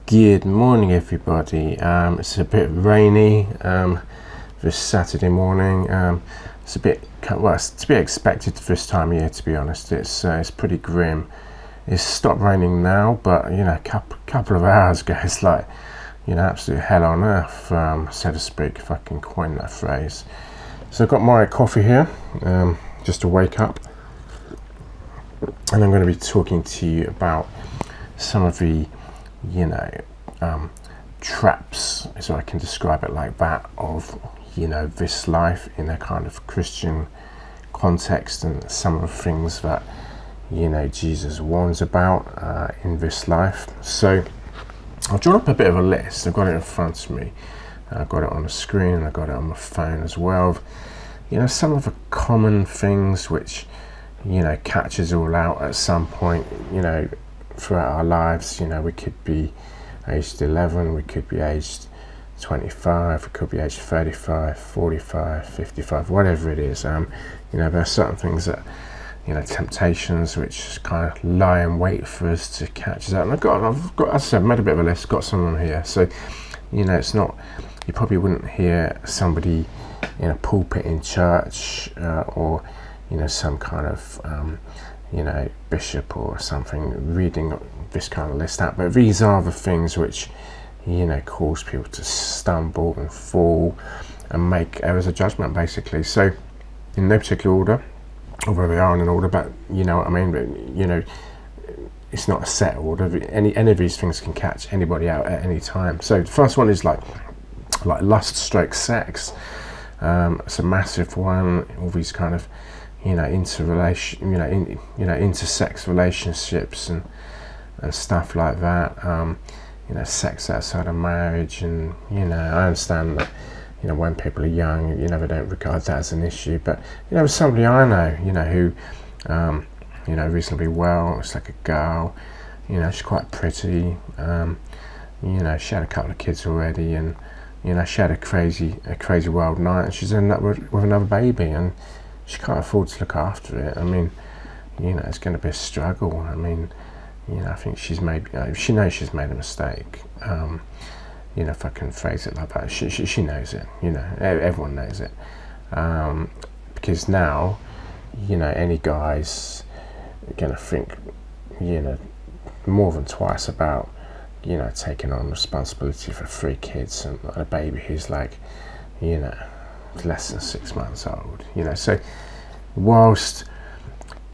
Good morning, everybody. It's a bit rainy this Saturday morning. It's a bit, well, it's to be expected this time of year, to be honest. It's pretty grim. It's stopped raining now, but a couple of hours ago, it's like absolute hell on earth, so to speak, if I can coin that phrase. So I've got my coffee here, just to wake up, and I'm going to be talking to you about some of the traps, so I can describe it like that, of this life in a kind of Christian context, and some of the things that Jesus warns about in this life. So I've drawn up a bit of a list. I've got it in front of me, I've got it on the screen, and I've got it on my phone as well. Some of the common things which catch us all out at some point throughout our lives. We could be aged 11, we could be aged 25, we could be aged 35, 45, 55, whatever it is. There are certain things that, temptations which kind of lie in wait for us to catch us out. And I've got, as I said, made a bit of a list, got some of them here. So, it's not, you probably wouldn't hear somebody in a pulpit in church or, some kind of, bishop or something reading this kind of list out, but these are the things which cause people to stumble and fall and make errors of judgment, basically. So in no particular order, although they are in an order, but you know what I mean, but it's not a set order. Any of these things can catch anybody out at any time. So the first one is like lust stroke sex. It's a massive one. All these kind of intersex relationships and stuff like that. Sex outside of marriage, and I understand that when people are young, they don't regard that as an issue. But with somebody I know, who reasonably well. It's like a girl, she's quite pretty. She had a couple of kids already, and she had a crazy wild night, and she's ended up with another baby, and she can't afford to look after it. I mean, it's going to be a struggle. I mean, I think she knows she's made a mistake. If I can phrase it like that, she knows it. Everyone knows it. Because now, any guy's going to think, more than twice about, taking on responsibility for 3 kids and a baby who's like, less than 6 months old. So whilst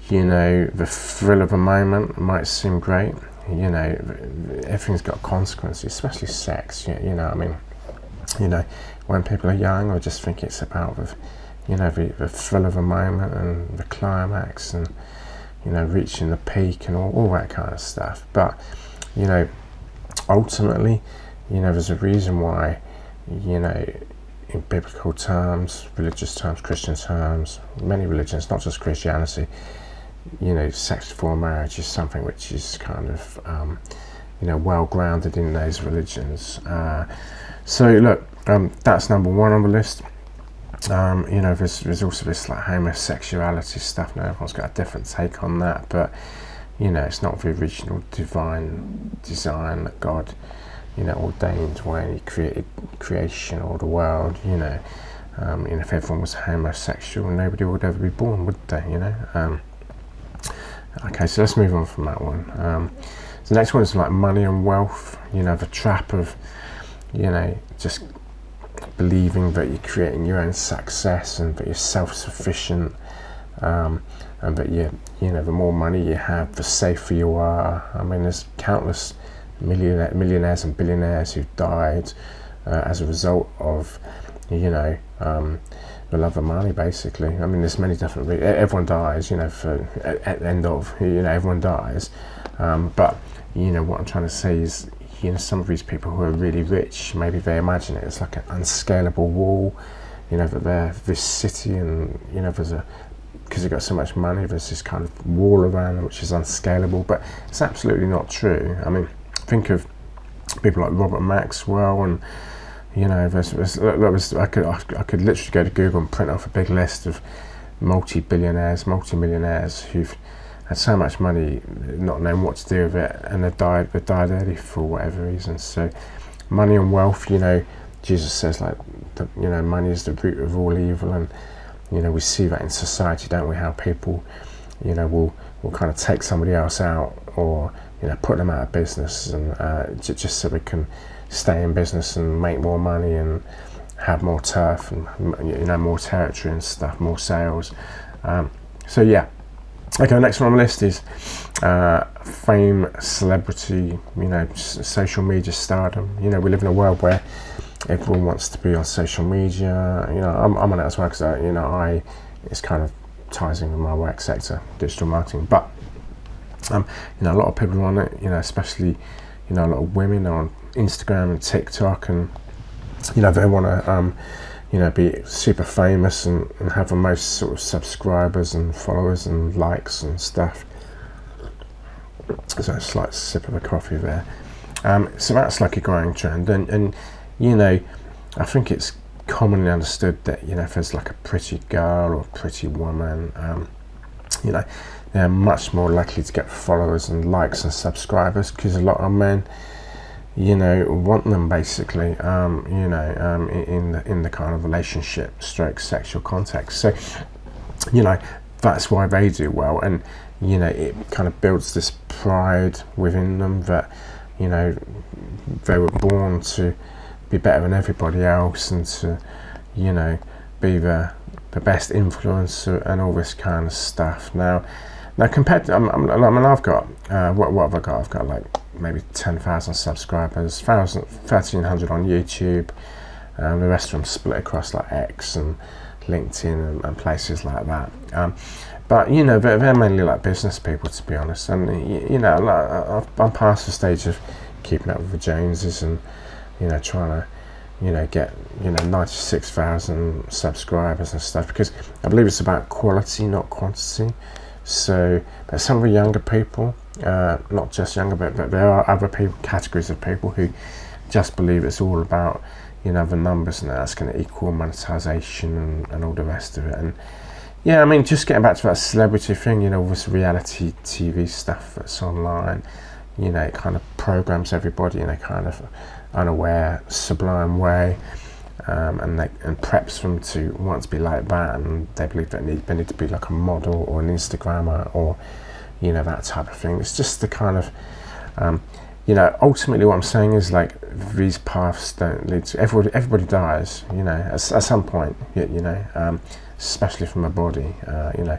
the thrill of a moment might seem great, everything's got consequences, especially sex. When people are young, I just think it's about the thrill of a moment and the climax, and reaching the peak and all that kind of stuff. But ultimately, there's a reason why, in biblical terms, religious terms, Christian terms, many religions, not just Christianity, sex before marriage is something which is kind of, well grounded in those religions. So look, that's number one on the list. There's also this like homosexuality stuff. Now everyone's got a different take on that, but it's not the original divine design that God ordained when he created creation or the world. If everyone was homosexual, nobody would ever be born, would they? Okay, so let's move on from that one. So the next one is like money and wealth. The trap of just believing that you're creating your own success and that you're self-sufficient, and that the more money you have, the safer you are. I mean, there's countless millionaires and billionaires who've died as a result of the love of money, basically. I mean, there's many different everyone dies, at the end of, everyone dies, but what I'm trying to say is, some of these people who are really rich, maybe they imagine it as like an unscalable wall, that they're this city, and because they've got so much money, there's this kind of wall around them which is unscalable. But it's absolutely not true. I mean, think of people like Robert Maxwell, and I could literally go to Google and print off a big list of multi-millionaires who've had so much money, not knowing what to do with it, and they died early for whatever reason. So money and wealth, you know, Jesus says, like, you know, money is the root of all evil. And you know, we see that in society, don't we, how people, you know, will kind of take somebody else out, or you know, put them out of business, and just so they can stay in business and make more money and have more turf and, you know, more territory and stuff, more sales. So yeah. Okay, next one on the list is fame, celebrity, you know, social media stardom. You know, we live in a world where everyone wants to be on social media. You know, I'm on it as well, because you know, it's kind of ties in with my work sector, digital marketing. But you know, a lot of people are on it. You know, especially, you know, a lot of women are on Instagram and TikTok, and you know, they want to you know, be super famous and have the most sort of subscribers and followers and likes and stuff. So a slight sip of a coffee there. So that's like a growing trend, and you know, I think it's commonly understood that, you know, if there's like a pretty girl or a pretty woman, you know, they're much more likely to get followers and likes and subscribers, because a lot of men, you know, want them basically, you know, in the kind of relationship stroke sexual context. So, you know, that's why they do well, and you know, it kind of builds this pride within them that, you know, they were born to be better than everybody else, and to, you know, be the best influencer and all this kind of stuff. Now compared to, I mean, I've got what have I got? I've got like maybe 10,000 subscribers, 1,300 on YouTube. The rest of them split across like X and LinkedIn and places like that. But you know, they're mainly like business people, to be honest. And you know, like, I'm past the stage of keeping up with the Joneses and, you know, trying to, you know, get, you know, 96,000 subscribers and stuff, because I believe it's about quality, not quantity. So, but some of the younger people, not just younger, but there are other people, categories of people who just believe it's all about, you know, the numbers, and that's going to equal monetization and all the rest of it. And yeah, I mean, just getting back to that celebrity thing, you know, this reality TV stuff that's online, you know, it kind of programs everybody in a kind of unaware, sublime way, and preps them to want to be like that, and they believe that they need to be like a model or an Instagrammer, or, you know, that type of thing. It's just the kind of, you know, ultimately what I'm saying is, like, these paths don't lead to, everybody dies, you know, at some point, you know, especially from a body, you know,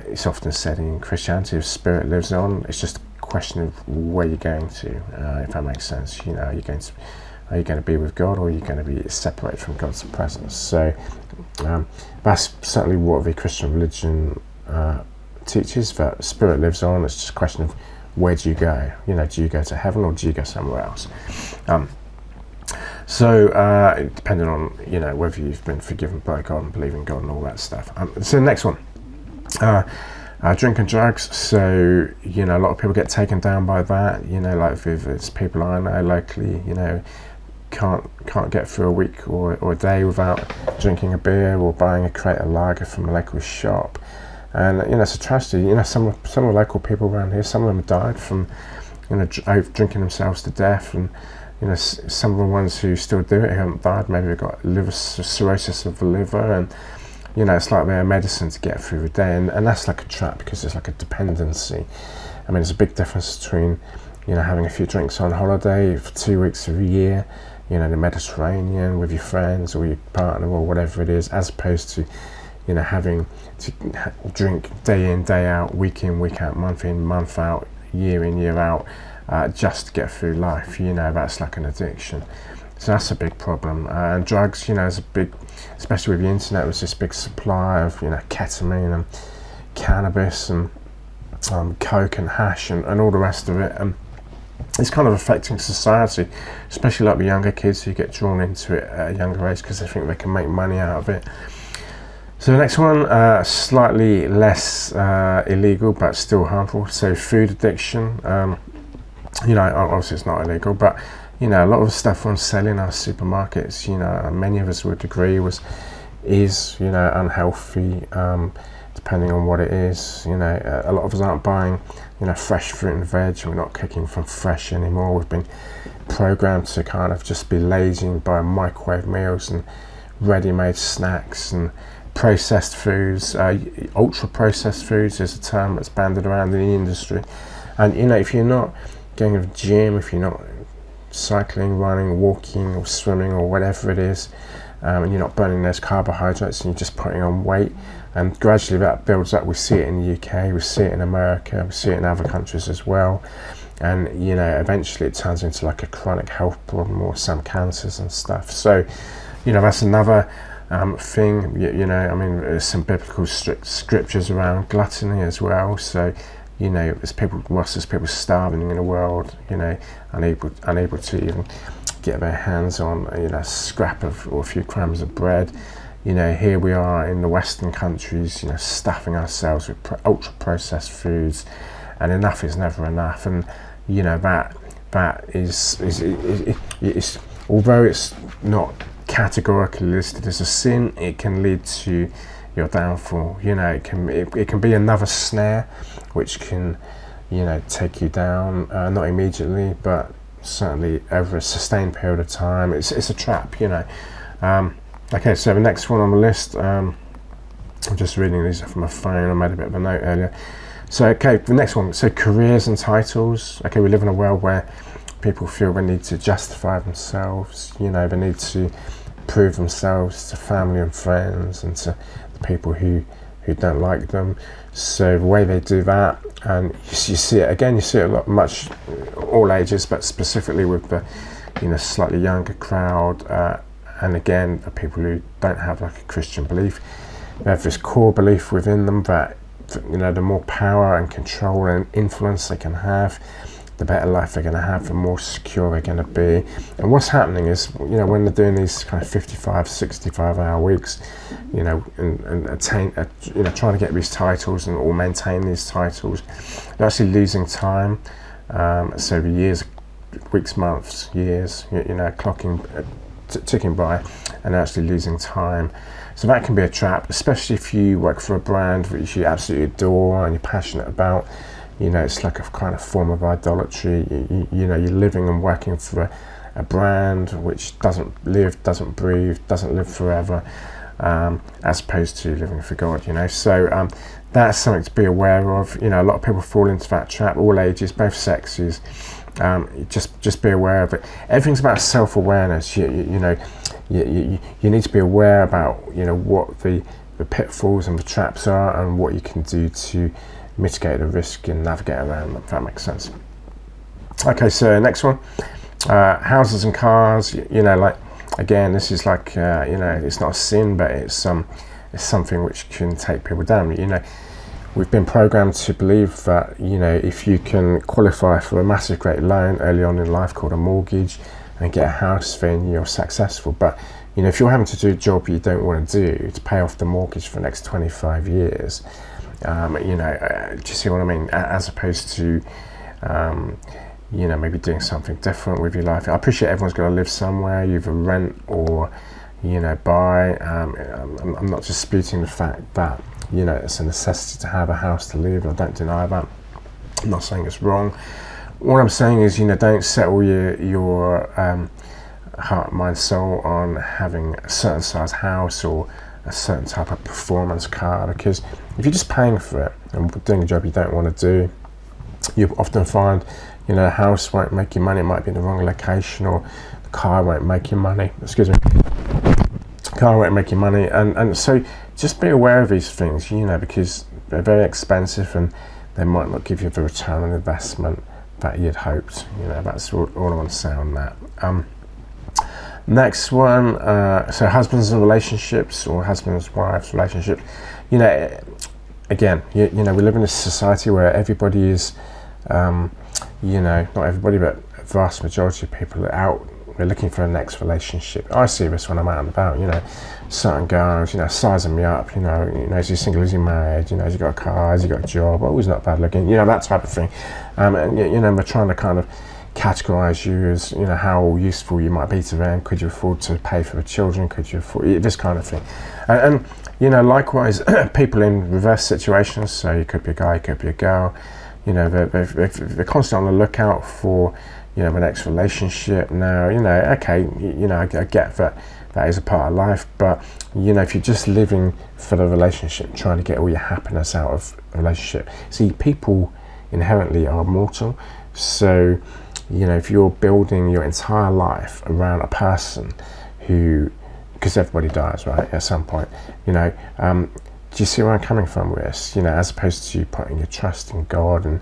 it's often said in Christianity, if spirit lives on, it's just a question of where you're going to, if that makes sense. You know, are you going to be with God, or are you going to be separated from God's presence? So that's certainly what the Christian religion teaches, that spirit lives on. It's just a question of where do you go? You know, do you go to heaven, or do you go somewhere else? So depending on, you know, whether you've been forgiven by God and believe in God and all that stuff. So the next one, drink and drugs. So, you know, a lot of people get taken down by that. You know, like it's people I know locally, you know, can't get through a week or a day without drinking a beer or buying a crate of lager from a local shop. And, you know, it's a tragedy. You know, some of the local people around here, some of them have died from, you know, drinking themselves to death. And, you know, some of the ones who still do it haven't died. Maybe they've got liver cirrhosis of the liver, and, you know, it's like they're medicine to get through the day. And that's like a trap, because it's like a dependency. I mean, there's a big difference between, you know, having a few drinks on holiday for 2 weeks of a year, you know, in the Mediterranean with your friends or your partner or whatever it is, as opposed to, you know, having to drink day in, day out, week in, week out, month in, month out, year in, year out, just to get through life. You know, that's like an addiction. So that's a big problem. And drugs, you know, is a big, especially with the internet, there's this big supply of, you know, ketamine and cannabis and coke and hash and all the rest of it. And it's kind of affecting society, especially like the younger kids who get drawn into it at a younger age because they think they can make money out of it. So the next one, slightly less illegal but still harmful. So food addiction. You know, obviously it's not illegal, but, you know, a lot of the stuff on sale in our supermarkets, you know, many of us would agree is, you know, unhealthy. depending on what it is. You know, a lot of us aren't buying, you know, fresh fruit and veg. We're not cooking from fresh anymore. We've been programmed to kind of just be lazy and buy microwave meals and ready-made snacks and processed foods. Ultra processed foods is a term that's banded around in the industry. And you know, if you're not going to the gym, if you're not cycling, running, walking or swimming or whatever it is, and you're not burning those carbohydrates and you're just putting on weight, and gradually that builds up. We see it in the UK, we see it in America, we see it in other countries as well. And you know, eventually it turns into like a chronic health problem or some cancers and stuff. So you know, that's another thing. You know, I mean, there's some biblical scriptures around gluttony as well. So you know, whilst there's people starving in the world, you know, unable to even get their hands on, you know, a scrap of or a few crumbs of bread, you know, here we are in the Western countries, you know, stuffing ourselves with ultra processed foods, and enough is never enough. And you know, that is although it's not categorically listed as a sin, it can lead to your downfall. You know, it can be another snare which can, you know, take you down, not immediately but certainly over a sustained period of time. It's a trap, you know. Okay, so the next one on the list, I'm just reading these from my phone. I made a bit of a note earlier. So okay, the next one, so careers and titles. Okay, we live in a world where people feel they need to justify themselves, you know, they need to prove themselves to family and friends and to the people who don't like them. So the way they do that, and you see it again, you see it a lot, much all ages, but specifically with the, you know, slightly younger crowd, and again, the people who don't have like a Christian belief. They have this core belief within them that, you know, the more power and control and influence they can have, the better life they're going to have, the more secure they're going to be. And what's happening is, you know, when they're doing these kind of 55, 65-hour weeks, you know, and attain, you know, trying to get these titles and or maintain these titles, they're actually losing time. So the years, weeks, months, years, you know, ticking by, and actually losing time. So that can be a trap, especially if you work for a brand which you absolutely adore and you're passionate about. You know, it's like a kind of form of idolatry. You know, you're living and working for a brand which doesn't live, doesn't breathe, doesn't live forever, as opposed to living for God, you know. So that's something to be aware of. You know, a lot of people fall into that trap, all ages, both sexes. Just be aware of it. Everything's about self-awareness. You know, you need to be aware about, you know, what the pitfalls and the traps are and what you can do to mitigate the risk and navigate around them, if that makes sense. Okay, so next one, houses and cars. You know, like, again, this is like, you know, it's not a sin, but it's something which can take people down. You know, we've been programmed to believe that, you know, if you can qualify for a massive great loan early on in life called a mortgage and get a house, then you're successful. But, you know, if you're having to do a job you don't want to do to pay off the mortgage for the next 25 years, you know, do you see what I mean? As opposed to, you know, maybe doing something different with your life. I appreciate everyone's got to live somewhere, either rent or, you know, buy. I'm not disputing the fact that, you know, it's a necessity to have a house to live. I don't deny that. I'm not saying it's wrong. What I'm saying is, you know, don't settle your heart, mind, soul on having a certain size house or a certain type of performance car, because if you're just paying for it and doing a job you don't want to do, you often find, you know, a house won't make you money. It might be in the wrong location, or the car won't make you money. Car won't make you money, and so just be aware of these things, you know, because they're very expensive and they might not give you the return on investment that you'd hoped. You know, that's all I want to say on that. Next one, so husbands and relationships, or husbands, wives, relationships. You know, again, you know, we live in a society where everybody is, you know, not everybody, but a vast majority of people are out. We're looking for a next relationship. I see this when I'm out and about. You know, certain girls, you know, sizing me up. You know, is he single? Is he married? You know, has he got a car? Has he got a job? Oh, he's not bad looking. You know, that type of thing. And you know, we're trying to kind of categorize you as, you know, how useful you might be to them. Could you afford to pay for the children? Could you afford this kind of thing? And You know, likewise, people in reverse situations, so you could be a guy, you could be a girl, you know, they're constantly on the lookout for, you know, the next relationship. Now, you know, okay, you know, I get that that is a part of life, but, you know, if you're just living for the relationship, trying to get all your happiness out of a relationship, see, people inherently are mortal, so, you know, if you're building your entire life around a person who, because everybody dies, right, at some point, you know, do you see where I'm coming from with this? You know, as opposed to putting your trust in God and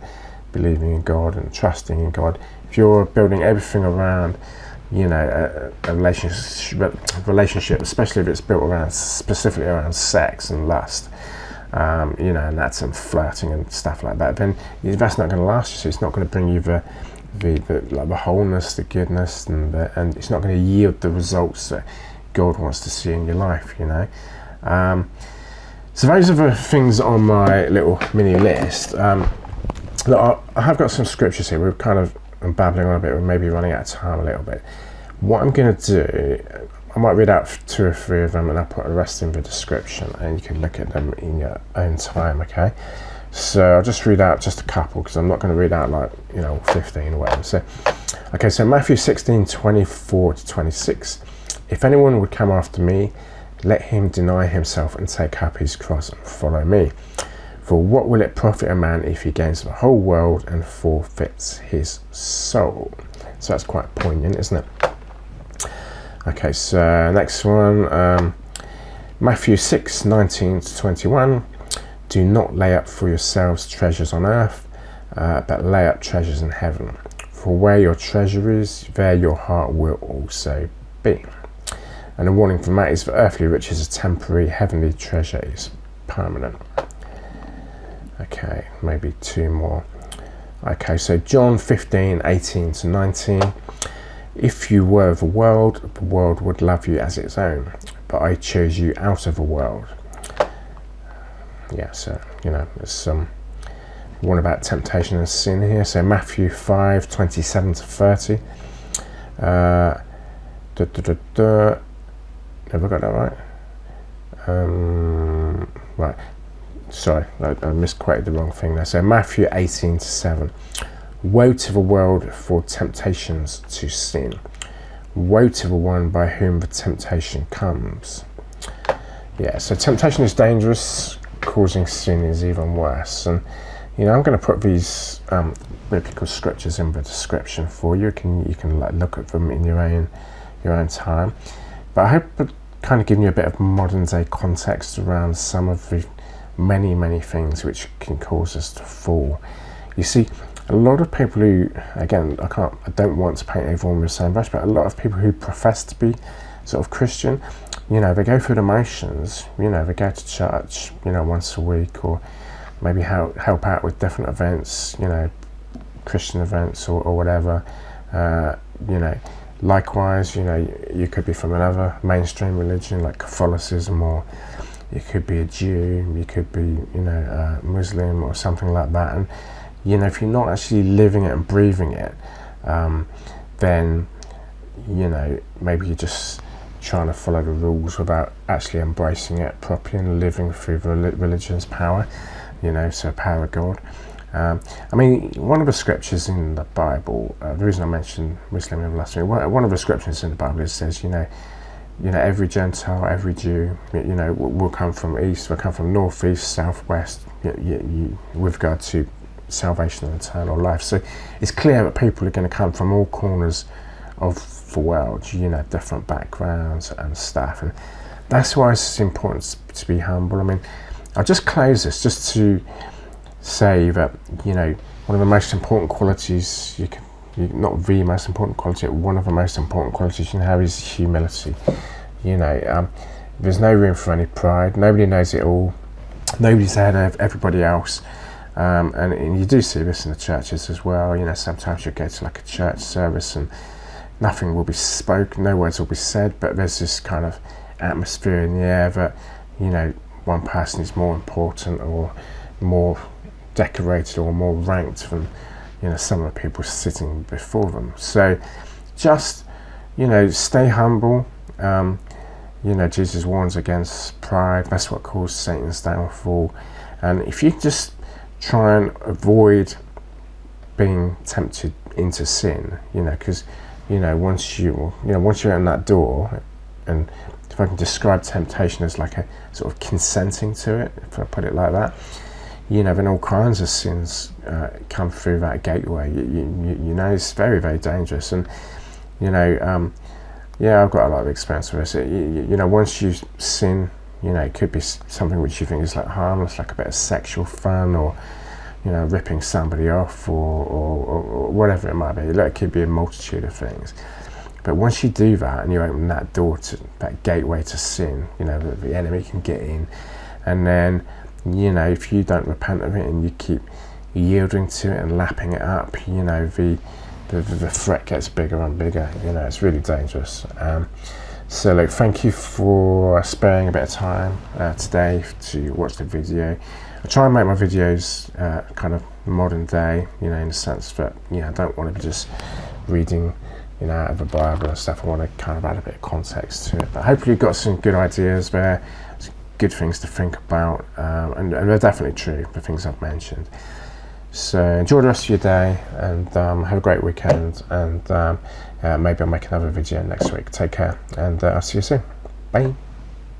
believing in God and trusting in God, if you're building everything around, you know, a relationship, especially if it's built around, specifically around sex and lust, you know, and that's and flirting and stuff like that, then that's not going to last you. So it's not going to bring you the like the wholeness, the goodness, and it's not going to yield the results that God wants to see in your life, you know. So those are the things on my little mini list. Look, I have got some scriptures here. We're kind of babbling on a bit. We're maybe running out of time a little bit. What I'm going to do, I might read out 2 or 3 of them, and I'll put the rest in the description, and you can look at them in your own time, okay? So I'll just read out just a couple, because I'm not going to read out, like, you know, 15 or whatever. So, okay, so Matthew 16:24-26. If anyone would come after me, let him deny himself and take up his cross and follow me. For what will it profit a man if he gains the whole world and forfeits his soul? So that's quite poignant, isn't it? Okay, so next one, Matthew 6:19-21. Do not lay up for yourselves treasures on earth, but lay up treasures in heaven. For where your treasure is, there your heart will also be. And a warning from that is that earthly riches are temporary, heavenly treasure is permanent. Okay, maybe 2 more. Okay, so John 15:18-19. If you were of the world would love you as its own, but I chose you out of the world. Yeah, so, you know, there's one about temptation and sin here. So Matthew 5:27-30. Have I got that right? Right. Sorry, I misquoted the wrong thing there. So Matthew 18:7. Woe to the world for temptations to sin. Woe to the one by whom the temptation comes. Yeah, so temptation is dangerous, causing sin is even worse. And, you know, I'm going to put these biblical scriptures in the description for you. You can like look at them in your own time. But I hope it kind of giving you a bit of modern day context around some of the many things which can cause us to fall. You see, a lot of people who, again, I don't want to paint everyone with the same brush, but a lot of people who profess to be sort of Christian, you know, they go through the motions, you know, they go to church, you know, once a week, or maybe help out with different events, you know, Christian events or whatever, you know. Likewise, you know, you could be from another mainstream religion like Catholicism, or you could be a Jew, you could be, you know, Muslim or something like that. And, you know, if you're not actually living it and breathing it, then, you know, maybe you're just trying to follow the rules without actually embracing it properly and living through the religion's power, you know, so power of God. I mean, one of the scriptures in the Bible, the reason I mentioned Muslim and blasphemy, one of the scriptures in the Bible, it says, you know, every Gentile, every Jew, you know, will come from east, will come from north, east, southwest, with regard to salvation and eternal life. So it's clear that people are going to come from all corners of the world, you know, different backgrounds and stuff. And that's why it's important to be humble. I mean, I'll just close this just to say that, you know, one of the most important qualities not the most important quality, but one of the most important qualities you can have is humility. You know, there's no room for any pride. Nobody knows it all. Nobody's ahead of everybody else. And you do see this in the churches as well. You know, sometimes you go to like a church service and nothing will be spoken, no words will be said, but there's this kind of atmosphere in the air that, you know, one person is more important or more decorated or more ranked than, you know, some of the people sitting before them. So just, you know, stay humble, You know, Jesus warns against pride. That's what caused Satan's downfall. And if you just try and avoid being tempted into sin, you know, because, you know, once you're in that door, and if I can describe temptation as like a sort of consenting to it, if I put it like that, you know, then all kinds of sins come through that gateway. You know, it's very, very dangerous. And, you know, yeah, I've got a lot of experience with this. You know, once you sin, you know, it could be something which you think is like harmless, like a bit of sexual fun, or, you know, ripping somebody off, or whatever it might be. It could be a multitude of things. But once you do that and you open that door to that gateway to sin, you know, the enemy can get in. And then, you know, if you don't repent of it and you keep yielding to it and lapping it up, you know, the threat gets bigger and bigger. You know, it's really dangerous. So look, thank you for sparing a bit of time today to watch the video. I try and make my videos kind of modern day, you know, in the sense that, you know, I don't want to be just reading, you know, out of the Bible and stuff. I want to kind of add a bit of context to it. But hopefully you've got some good ideas there, some good things to think about, and they're definitely true, the things I've mentioned. So enjoy the rest of your day, and have a great weekend, and maybe I'll make another video next week. Take care, and I'll see you soon. Bye.